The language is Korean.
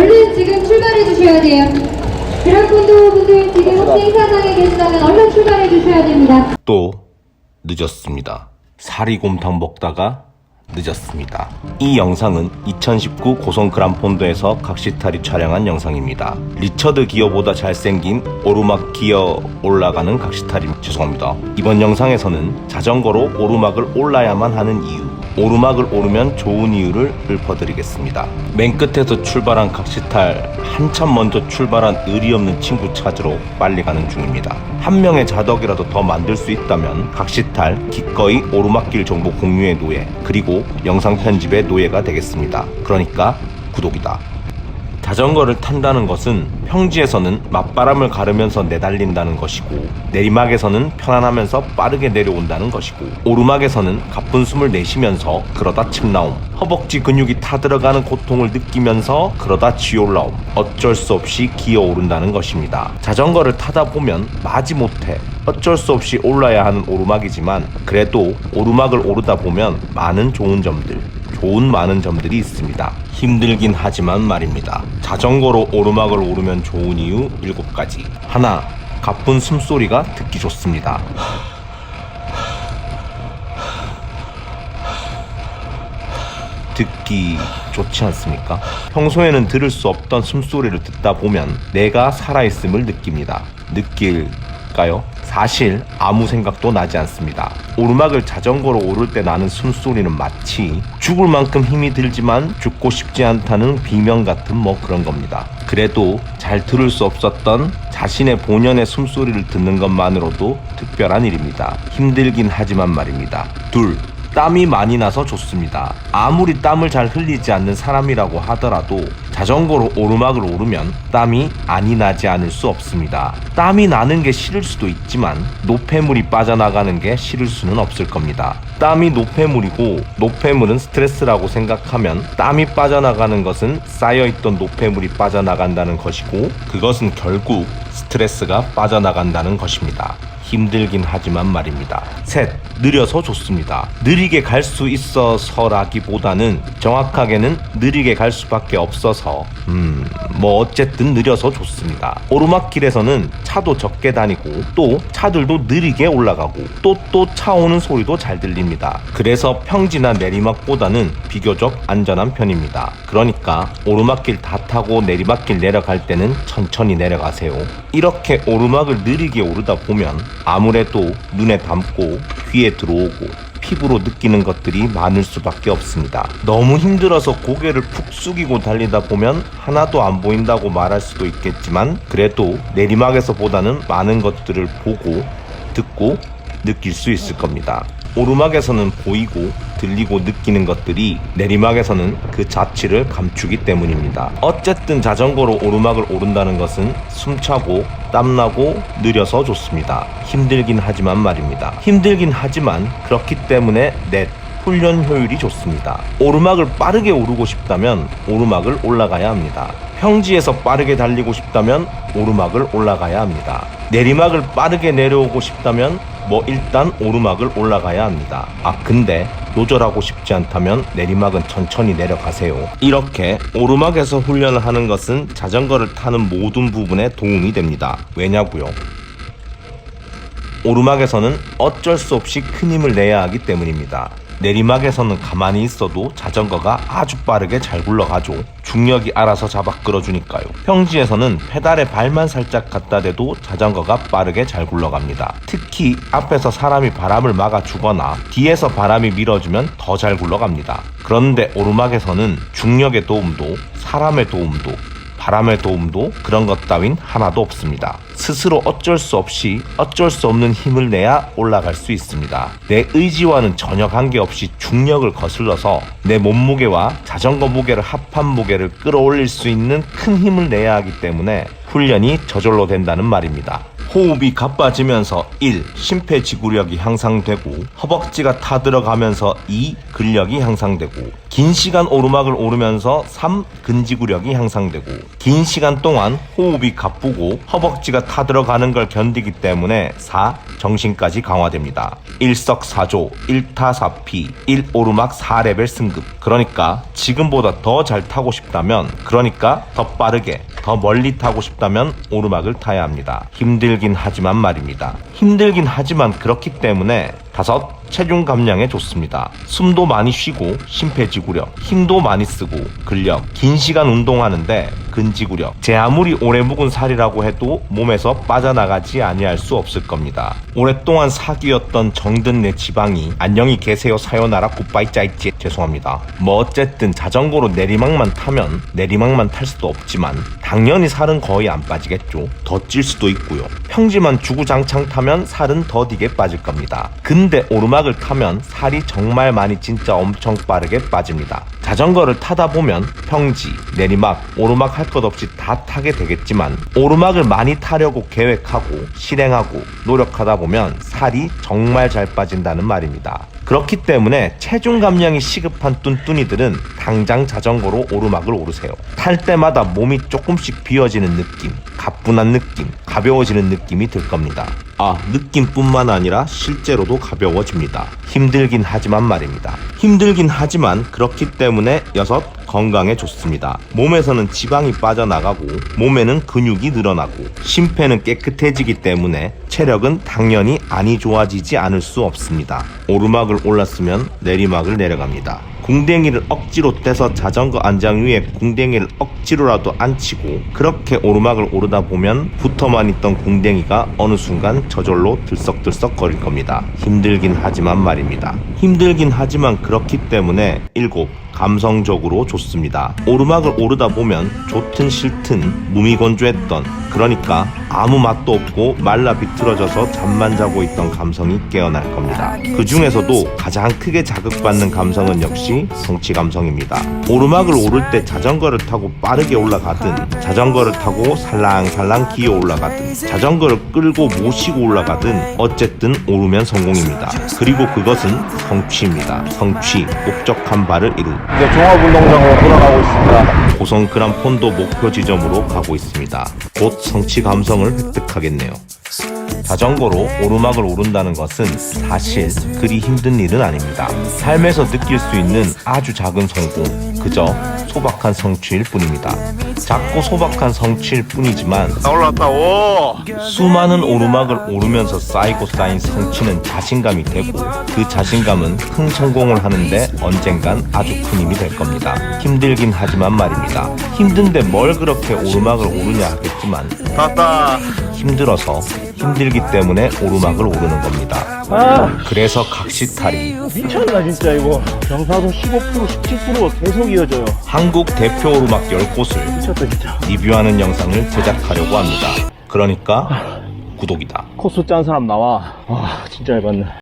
얼른 지금 출발해 주셔야 돼요. 드랍콘도분들 지금 혹시 행사장에 계시다면 얼른 출발해 주셔야 됩니다. 또 늦었습니다. 사리곰탕 먹다가 늦었습니다. 이 영상은 2019 고성 그란폰도에서 각시탈이 촬영한 영상입니다. 리처드 기어보다 잘생긴 오르막 기어 올라가는 각시탈이 죄송합니다. 이번 영상에서는 자전거로 오르막을 올라야만 하는 이유, 오르막을 오르면 좋은 이유를 읊어드리겠습니다. 맨 끝에서 출발한 각시탈, 한참 먼저 출발한 의리 없는 친구 찾으러 빨리 가는 중입니다. 한 명의 자덕이라도 더 만들 수 있다면 각시탈 기꺼이 오르막길 정보 공유의 노예, 그리고 영상 편집의 노예가 되겠습니다. 그러니까 구독이다. 자전거를 탄다는 것은 평지에서는 맞바람을 가르면서 내달린다는 것이고, 내리막에서는 편안하면서 빠르게 내려온다는 것이고, 오르막에서는 가쁜 숨을 내쉬면서 그러다 침 나옴, 허벅지 근육이 타들어가는 고통을 느끼면서 그러다 쥐올라옴, 어쩔 수 없이 기어오른다는 것입니다. 자전거를 타다 보면 마지못해 어쩔 수 없이 올라야 하는 오르막이지만, 그래도 오르막을 오르다 보면 많은 좋은 점들이 있습니다. 힘들긴 하지만 말입니다. 자전거로 오르막을 오르면 좋은 이유 7가지. 하나, 가쁜 숨소리가 듣기 좋습니다. 듣기 좋지 않습니까? 평소에는 들을 수 없던 숨소리를 듣다 보면 내가 살아있음을 느낍니다. 느낄까요? 사실 아무 생각도 나지 않습니다. 오르막을 자전거로 오를 때 나는 숨소리는 마치 죽을 만큼 힘이 들지만 죽고 싶지 않다는 비명 같은 그런 겁니다. 그래도 잘 들을 수 없었던 자신의 본연의 숨소리를 듣는 것만으로도 특별한 일입니다. 힘들긴 하지만 말입니다. 둘, 땀이 많이 나서 좋습니다. 아무리 땀을 잘 흘리지 않는 사람이라고 하더라도 자전거로 오르막을 오르면 땀이 많이 나지 않을 수 없습니다. 땀이 나는 게 싫을 수도 있지만 노폐물이 빠져나가는 게 싫을 수는 없을 겁니다. 땀이 노폐물이고 노폐물은 스트레스라고 생각하면 땀이 빠져나가는 것은 쌓여있던 노폐물이 빠져나간다는 것이고, 그것은 결국 스트레스가 빠져나간다는 것입니다. 힘들긴 하지만 말입니다. 셋, 느려서 좋습니다. 느리게 갈 수 있어서라기보다는 정확하게는 느리게 갈 수밖에 없어서 어쨌든 느려서 좋습니다. 오르막길에서는 차도 적게 다니고 또 차들도 느리게 올라가고 또 차 오는 소리도 잘 들립니다. 그래서 평지나 내리막보다는 비교적 안전한 편입니다. 그러니까 오르막길 다 타고 내리막길 내려갈 때는 천천히 내려가세요. 이렇게 오르막을 느리게 오르다 보면 아무래도 눈에 담고 귀에 들어오고 피부로 느끼는 것들이 많을 수밖에 없습니다. 너무 힘들어서 고개를 푹 숙이고 달리다 보면 하나도 안 보인다고 말할 수도 있겠지만, 그래도 내리막에서보다는 많은 것들을 보고 듣고 느낄 수 있을 겁니다. 오르막에서는 보이고 들리고 느끼는 것들이 내리막에서는 그 자취를 감추기 때문입니다. 어쨌든 자전거로 오르막을 오른다는 것은 숨차고 땀나고 느려서 좋습니다. 힘들긴 하지만 말입니다. 힘들긴 하지만 그렇기 때문에 넷, 훈련 효율이 좋습니다. 오르막을 빠르게 오르고 싶다면 오르막을 올라가야 합니다. 평지에서 빠르게 달리고 싶다면 오르막을 올라가야 합니다. 내리막을 빠르게 내려오고 싶다면 일단 오르막을 올라가야 합니다. 근데 요절하고 싶지 않다면 내리막은 천천히 내려가세요. 이렇게 오르막에서 훈련을 하는 것은 자전거를 타는 모든 부분에 도움이 됩니다. 왜냐고요? 오르막에서는 어쩔 수 없이 큰 힘을 내야 하기 때문입니다. 내리막에서는 가만히 있어도 자전거가 아주 빠르게 잘 굴러가죠. 중력이 알아서 잡아 끌어주니까요. 평지에서는 페달에 발만 살짝 갖다 대도 자전거가 빠르게 잘 굴러갑니다. 특히 앞에서 사람이 바람을 막아주거나 뒤에서 바람이 밀어주면 더 잘 굴러갑니다. 그런데 오르막에서는 중력의 도움도 사람의 도움도 바람의 도움도 그런 것 따윈 하나도 없습니다. 스스로 어쩔 수 없이 어쩔 수 없는 힘을 내야 올라갈 수 있습니다. 내 의지와는 전혀 관계없이 중력을 거슬러서 내 몸무게와 자전거 무게를 합한 무게를 끌어올릴 수 있는 큰 힘을 내야 하기 때문에 훈련이 저절로 된다는 말입니다. 호흡이 가빠지면서 1. 심폐지구력이 향상되고 허벅지가 타들어가면서 2. 근력이 향상되고 긴 시간 오르막을 오르면서 3. 근지구력이 향상되고 긴 시간 동안 호흡이 가쁘고 허벅지가 타들어가는 걸 견디기 때문에 4. 정신까지 강화됩니다. 일석사조, 일타사피, 1오르막 4레벨 승급. 그러니까 지금보다 더 잘 타고 싶다면, 그러니까 더 빠르게 더 멀리 타고 싶다면 오르막을 타야 합니다. 힘들긴 하지만 말입니다. 힘들긴 하지만 그렇기 때문에 5. 체중 감량에 좋습니다. 숨도 많이 쉬고 심폐지구력, 힘도 많이 쓰고 근력, 긴 시간 운동하는데 근지구력. 제 아무리 오래 묵은 살이라고 해도 몸에서 빠져나가지 아니할 수 없을 겁니다. 오랫동안 사귀었던 정든 내 지방이 안녕히 계세요 사요나라 굿바이 짜이찌. 죄송합니다. 뭐 어쨌든 자전거로 내리막만 타면 내리막만 탈 수도 없지만 당연히 살은 거의 안 빠지겠죠. 더 찔 수도 있고요. 평지만 주구장창 타면 살은 더디게 빠질 겁니다. 근데 오르막을 타면 살이 정말 많이 진짜 엄청 빠르게 빠집니다. 자전거를 타다 보면 평지, 내리막, 오르막 할 것 없이 다 타게 되겠지만 오르막을 많이 타려고 계획하고 실행하고 노력하다 보면 살이 정말 잘 빠진다는 말입니다. 그렇기 때문에 체중 감량이 시급한 뚠뚠이들은 당장 자전거로 오르막을 오르세요. 탈 때마다 몸이 조금씩 비워지는 느낌, 가뿐한 느낌, 가벼워지는 느낌이 들 겁니다. 느낌뿐만 아니라 실제로도 가벼워집니다. 힘들긴 하지만 말입니다. 힘들긴 하지만 그렇기 때문에 6. 건강에 좋습니다. 몸에서는 지방이 빠져나가고 몸에는 근육이 늘어나고 심폐는 깨끗해지기 때문에 체력은 당연히 안이 좋아지지 않을 수 없습니다. 오르막을 올랐으면 내리막을 내려갑니다. 궁뎅이를 억지로 떼서 자전거 안장 위에 궁뎅이를 억지로라도 앉히고 그렇게 오르막을 오르다 보면 붙어만 있던 궁뎅이가 어느 순간 저절로 들썩들썩 거릴 겁니다. 힘들긴 하지만 말입니다. 힘들긴 하지만 그렇기 때문에 7. 감성적으로 좋습니다. 오르막을 오르다 보면 좋든 싫든 무미건조했던, 그러니까 아무 맛도 없고 말라 비틀어져서 잠만 자고 있던 감성이 깨어날 겁니다. 그 중에서도 가장 크게 자극받는 감성은 역시 성취 감성입니다. 오르막을 오를 때 자전거를 타고 빠르게 올라가든 자전거를 타고 살랑살랑 기어 올라가든 자전거를 끌고 모시고 올라가든 어쨌든 오르면 성공입니다. 그리고 그것은 성취입니다. 성취, 목적한 바를 이룬. 이제 종합운동장으로 돌아가고 있습니다. 고성 그란폰도 목표 지점으로 가고 있습니다. 곧 성취 감성을 획득하겠네요. 자전거로 오르막을 오른다는 것은 사실 그리 힘든 일은 아닙니다. 삶에서 느낄 수 있는 아주 작은 성공, 그저 소박한 성취일 뿐입니다. 작고 소박한 성취일 뿐이지만 올라왔다. 오! 수많은 오르막을 오르면서 쌓이고 쌓인 성취는 자신감이 되고 그 자신감은 큰 성공을 하는데 언젠간 아주 큰 힘이 될 겁니다. 힘들긴 하지만 말입니다. 힘든데 뭘 그렇게 오르막을 오르냐 하겠지만 갔다. 힘들어서 힘들기 때문에 오르막을 오르는 겁니다. 그래서 각시탈이 미쳤나 진짜 이거. 경사도 15%, 17% 계속 이어져요. 한국 대표 오르막 10곳을 미쳤다 진짜. 리뷰하는 영상을 제작하려고 합니다. 그러니까 구독이다. 코스 짠 사람 나와. 진짜 얇았네.